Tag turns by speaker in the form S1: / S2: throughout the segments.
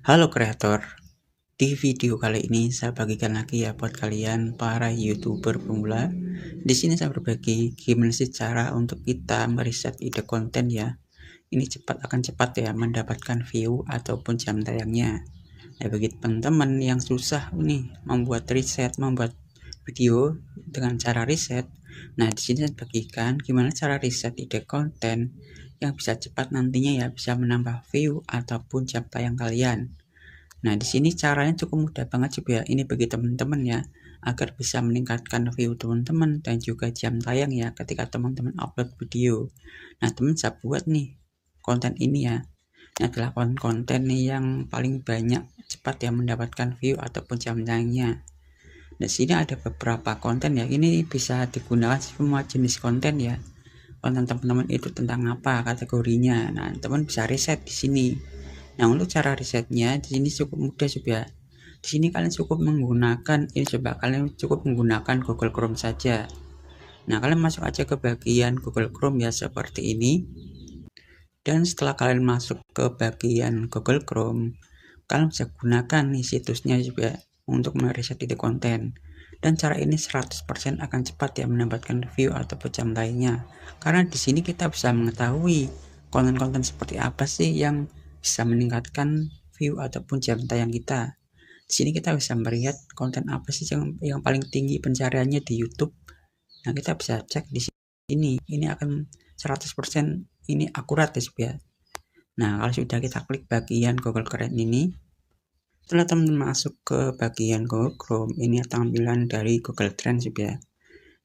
S1: Halo kreator, di video kali ini saya bagikan lagi ya buat kalian para YouTuber pemula. Di sini saya berbagi gimana sih cara untuk kita meriset ide konten ya. Ini akan cepat ya mendapatkan view ataupun jam tayangnya. Nah, bagi teman-teman yang susah nih membuat video dengan cara riset. Nah, di sini saya bagikan gimana cara riset ide konten yang bisa cepat nantinya ya bisa menambah view ataupun jam tayang kalian. Nah, di sini caranya cukup mudah banget sih ya. Ini bagi teman-teman ya, agar bisa meningkatkan view teman-teman dan juga jam tayang ya ketika teman-teman upload video. Nah, teman bisa buat nih konten ini ya. Ini adalah konten nih yang paling banyak cepat ya mendapatkan view ataupun jam tayangnya. Di sini ada beberapa konten ya. Ini bisa digunakan semua jenis konten ya. Konten teman-teman itu tentang apa kategorinya. Nah, teman bisa riset di sini. Nah, untuk cara risetnya di sini cukup mudah coba. Di sini kalian cukup menggunakan Google Chrome saja. Nah, kalian masuk aja ke bagian Google Chrome ya seperti ini. Dan setelah kalian masuk ke bagian Google Chrome, kalian bisa gunakan nih situsnya juga untuk meriset ide konten. Dan cara ini 100% akan cepat ya mendapatkan review atau jam tayangnya. Karena di sini kita bisa mengetahui konten-konten seperti apa sih yang bisa meningkatkan view ataupun jam tayang kita. Di sini kita bisa melihat konten apa sih yang paling tinggi pencariannya di YouTube. Nah, kita bisa cek di sini. Ini akan 100% ini akurat ya. Nah, kalau sudah kita klik bagian Google Chrome ini, setelah teman-teman masuk ke bagian Google Chrome, ini tampilan dari Google Trends ya.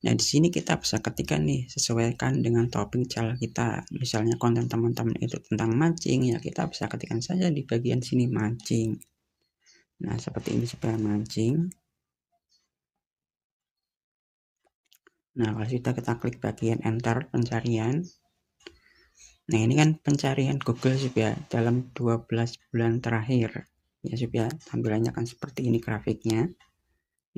S1: Nah, di sini kita bisa ketikkan nih sesuaikan dengan topik channel kita. Misalnya konten teman-teman itu tentang mancing ya, kita bisa ketikkan saja di bagian sini mancing. Nah, seperti ini supaya mancing. Nah, kalau sudah kita klik bagian enter pencarian. Nah, ini kan pencarian Google ya dalam 12 bulan terakhir. Ya ya, tampilannya kan seperti ini grafiknya.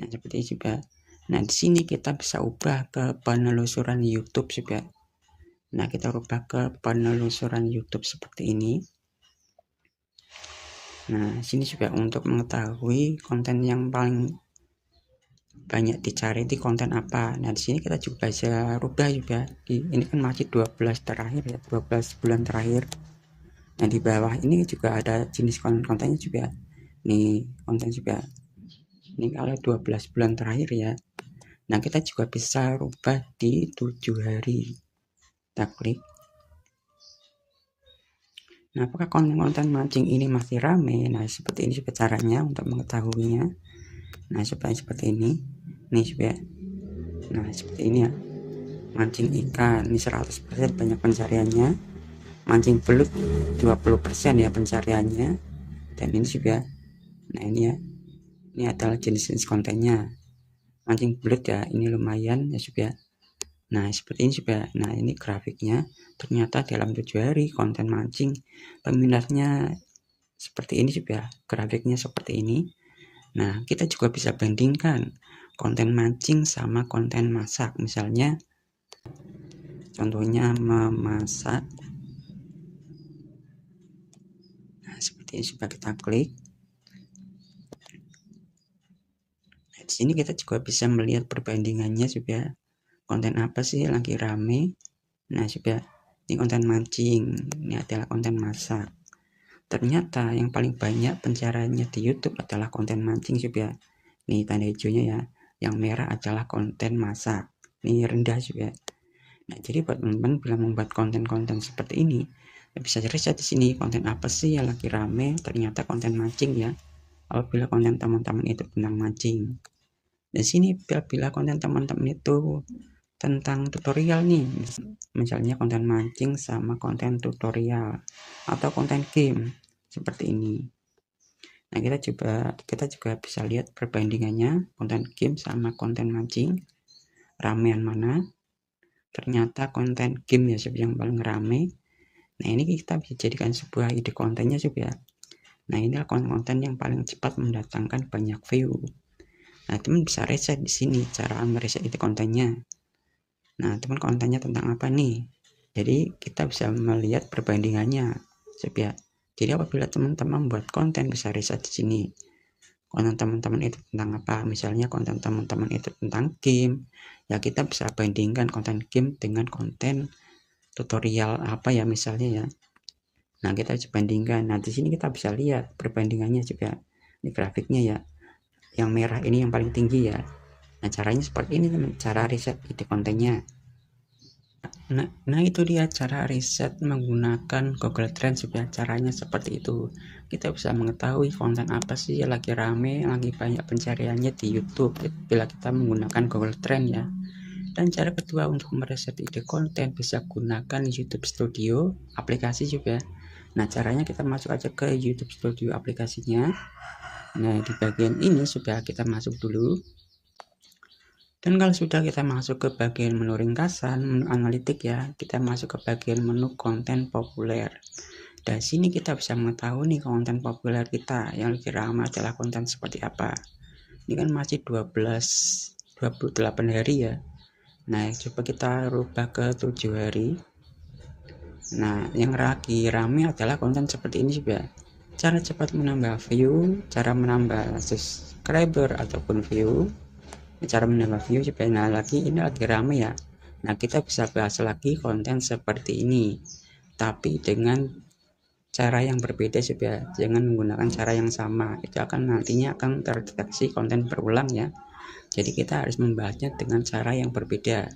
S1: Nah, seperti ini ya. Nah, di sini kita bisa ubah ke penelusuran YouTube ya. Nah, kita ubah ke penelusuran YouTube seperti ini. Nah, sini juga untuk mengetahui konten yang paling banyak dicari di konten apa. Nah, di sini kita juga bisa rubah juga. Ini kan masih 12 terakhir ya, 12 bulan terakhir. Nah, di bawah ini juga ada jenis konten-kontennya juga. Nih, konten juga. Ini kalau 12 bulan terakhir ya. Nah, kita juga bisa rubah di 7 hari. Kita klik. Nah, apakah konten-konten mancing ini masih rame? Nah, seperti ini juga caranya untuk mengetahuinya. Nah, seperti ini. Nih juga. Nah, seperti ini ya. Mancing ikan ini 100% banyak pencariannya. Mancing belut 20% ya pencariannya. Dan ini juga. Nah, ini ya. Ini adalah jenis-jenis kontennya. Mancing belut ya, ini lumayan ya juga. Nah, seperti ini juga. Nah, ini grafiknya. Ternyata dalam 7 hari konten mancing peminatnya seperti ini juga. Grafiknya seperti ini. Nah, kita juga bisa bandingkan konten mancing sama konten masak. Misalnya, contohnya memasak. Nah, seperti ini sudah kita klik. Nah, di sini kita juga bisa melihat perbandingannya juga. Konten apa sih yang lagi rame? Nah, juga ini konten mancing. Ini adalah konten masak. Ternyata yang paling banyak pencariannya di YouTube adalah konten mancing juga. Nih tanda hijaunya ya. Yang merah adalah konten masak. Ini rendah juga. Nah, jadi buat teman-teman bila membuat konten-konten seperti ini, bisa riset di sini konten apa sih yang lagi rame. Ternyata konten mancing ya. Apabila konten teman-teman itu tentang mancing. Di sini bila konten teman-teman itu tentang tutorial nih, misalnya konten mancing sama konten tutorial atau konten game seperti ini. Nah, kita juga bisa lihat perbandingannya konten game sama konten mancing, ramean mana. Ternyata konten game ya yang paling rame. Nah, ini kita bisa jadikan sebuah ide kontennya juga. Nah, inilah konten yang paling cepat mendatangkan banyak view. Nah, teman bisa riset di sini cara meriset ide kontennya. Nah, teman kontennya tentang apa nih? Jadi kita bisa melihat perbandingannya ya. Jadi apabila teman-teman buat konten bisa riset di sini. Konten teman-teman itu tentang apa? Misalnya konten teman-teman itu tentang game, ya kita bisa bandingkan konten game dengan konten tutorial apa ya misalnya ya. Nah, kita bisa bandingkan. Nah, di sini kita bisa lihat perbandingannya juga. Ini grafiknya ya. Yang merah ini yang paling tinggi ya. Nah, caranya seperti ini teman, cara riset ide kontennya. Nah itu dia cara riset menggunakan Google Trends ya. Caranya seperti itu. Kita bisa mengetahui konten apa sih yang lagi rame, lagi banyak pencariannya di YouTube bila kita menggunakan Google Trends ya. Dan cara kedua untuk mereset ide konten bisa gunakan YouTube Studio, aplikasi juga. Nah, caranya kita masuk aja ke YouTube Studio aplikasinya. Nah, di bagian ini sudah kita masuk dulu. Dan kalau sudah kita masuk ke bagian menu ringkasan, menu analitik ya, kita masuk ke bagian menu konten populer. Dari sini kita bisa mengetahui nih konten populer kita yang lebih ramai adalah konten seperti apa. Ini kan masih 28 hari ya. Nah, coba kita rubah ke 7 hari. Nah, yang lagi ramai adalah konten seperti ini juga. Cara cepat menambah view, cara menambah subscriber ataupun view. Cara menambah view supaya lagi ini lagi rame ya. Nah, kita bisa bahas lagi konten seperti ini, tapi dengan cara yang berbeda supaya jangan menggunakan cara yang sama. Itu akan nantinya akan terdeteksi konten berulang ya. Jadi kita harus membahasnya dengan cara yang berbeda.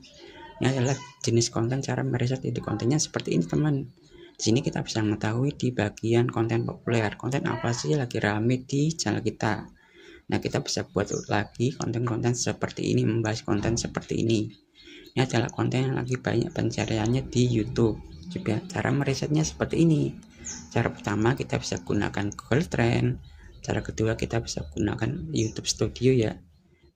S1: Ini adalah jenis konten, cara meriset ide kontennya seperti ini teman. Di sini kita bisa mengetahui di bagian konten populer, konten apa sih lagi rame di channel kita. Nah, kita bisa buat lagi konten-konten seperti ini, membahas konten seperti ini. Ini adalah konten yang lagi banyak pencariannya di YouTube. Juga cara merisetnya seperti ini. Cara pertama kita bisa gunakan Google Trend. Cara kedua kita bisa gunakan YouTube Studio ya.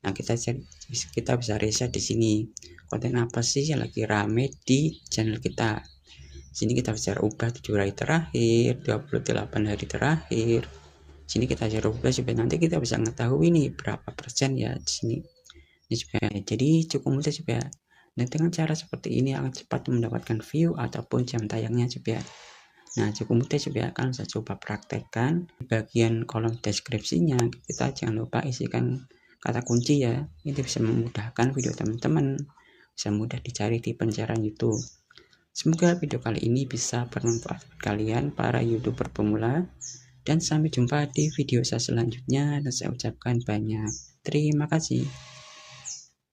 S1: Nah, kita bisa riset di sini. Konten apa sih yang lagi rame di channel kita. Di sini kita bisa ubah 7 hari terakhir, 28 hari terakhir. Sini kita ubah supaya nanti kita bisa mengetahui nih berapa persen ya di sini. Ini supaya jadi cukup mudah supaya. Dan dengan cara seperti ini akan cepat mendapatkan view ataupun jam tayangnya supaya. Nah, cukup mudah supaya akan saya coba praktekkan. Di bagian kolom deskripsinya kita jangan lupa isikan kata kunci ya. Ini bisa memudahkan video teman-teman, bisa mudah dicari di pencarian YouTube. Semoga video kali ini bisa bermanfaat buat kalian para YouTuber pemula. Dan sampai jumpa di video saya selanjutnya dan saya ucapkan banyak terima kasih.